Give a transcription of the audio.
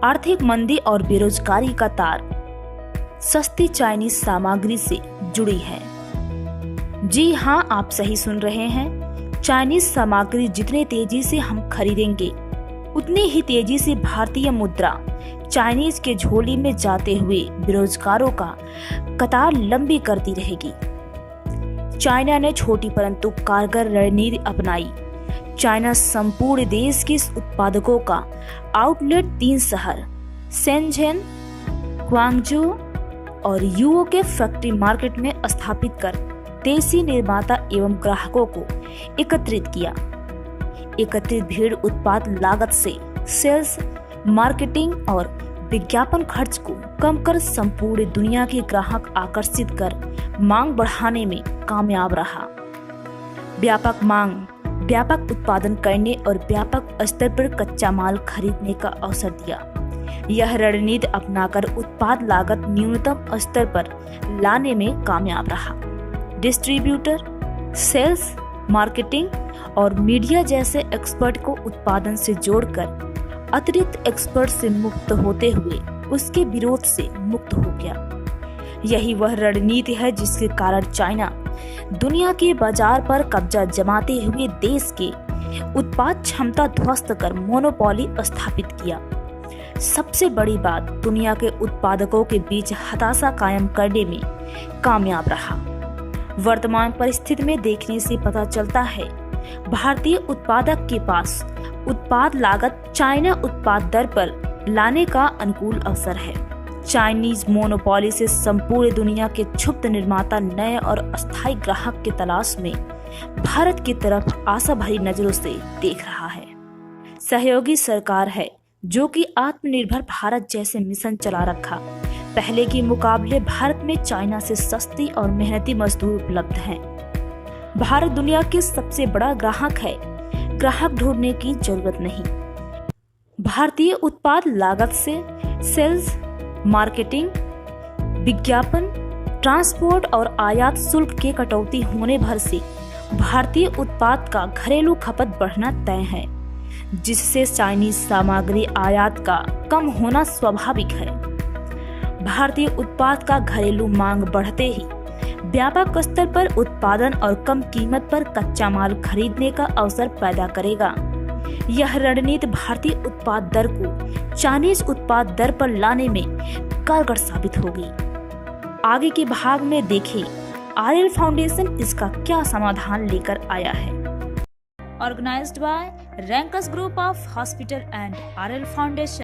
आर्थिक मंदी और बेरोजगारी का तार सस्ती चाइनीज सामग्री से जुड़ी है। जी हाँ, आप सही सुन रहे हैं। चाइनीज सामग्री जितने तेजी से हम खरीदेंगे उतनी ही तेजी से भारतीय मुद्रा चाइनीज के झोली में जाते हुए बेरोजगारों का कतार लंबी करती रहेगी। चाइना ने छोटी परंतु कारगर रणनीति अपनाई। चाइना संपूर्ण देश के उत्पादकों का आउटलेट 3 शहर शेनझेन, ग्वांगझू और युओ के फैक्ट्री मार्केट में स्थापित कर देसी निर्माता एवं ग्राहकों को एकत्रित किया। एकत्रित भीड़ उत्पाद लागत से सेल्स, मार्केटिंग और विज्ञापन खर्च को कम कर संपूर्ण दुनिया के ग्राहक आकर्षित कर मांग बढ़ाने में कामयाब रहा। व्यापक मांग, व्यापक उत्पादन करने और व्यापक स्तर पर कच्चा माल खरीदने का अवसर दिया। यह रणनीति अपनाकर उत्पाद लागत न्यूनतम स्तर पर लाने में कामयाब रहा। डिस्ट्रीब्यूटर, सेल्स, मार्केटिंग और मीडिया जैसे एक्सपर्ट को उत्पादन से जोड़कर अतिरिक्त एक्सपर्ट से मुक्त होते हुए उसके विरोध से मुक्त हो गया। यही वह रणनीति है जिसके कारण चाइना दुनिया के बाजार पर कब्जा जमाते हुए देश के उत्पाद क्षमता ध्वस्त कर मोनोपोली स्थापित किया। सबसे बड़ी बात, दुनिया के उत्पादकों के बीच हताशा कायम करने में कामयाब रहा। वर्तमान परिस्थिति में देखने से पता चलता है भारतीय उत्पादक के पास उत्पाद लागत चाइना उत्पाद दर पर लाने का अनुकूल अवसर है। चाइनीज मोनोपोली से संपूर्ण दुनिया के क्षुब्ध निर्माता नए और अस्थायी ग्राहक की तलाश में भारत की तरफ आशा भरी नजरों से देख रहा है। सहयोगी सरकार है जो कि आत्मनिर्भर भारत जैसे मिशन चला रखा। पहले के मुकाबले भारत में चाइना से सस्ती और मेहनती मजदूर उपलब्ध हैं। भारत दुनिया के सबसे बड़ा ग्राहक है। ग्राहक ढूंढने की जरूरत नहीं। भारतीय उत्पाद लागत से सेल्स, मार्केटिंग, विज्ञापन, ट्रांसपोर्ट और आयात शुल्क के कटौती होने भर से भारतीय उत्पाद का घरेलू खपत बढ़ना तय है, जिससे चाइनीज सामग्री आयात का कम होना स्वाभाविक है। भारतीय उत्पाद का घरेलू मांग बढ़ते ही व्यापक स्तर पर उत्पादन और कम कीमत पर कच्चा माल खरीदने का अवसर पैदा करेगा। यह रणनीति भारतीय उत्पाद दर को चाइनीज उत्पाद दर पर लाने में कारगर साबित होगी। आगे के भाग में देखें आरएल फाउंडेशन इसका क्या समाधान लेकर आया है। Organised by Rankus group of hospital and RL foundation.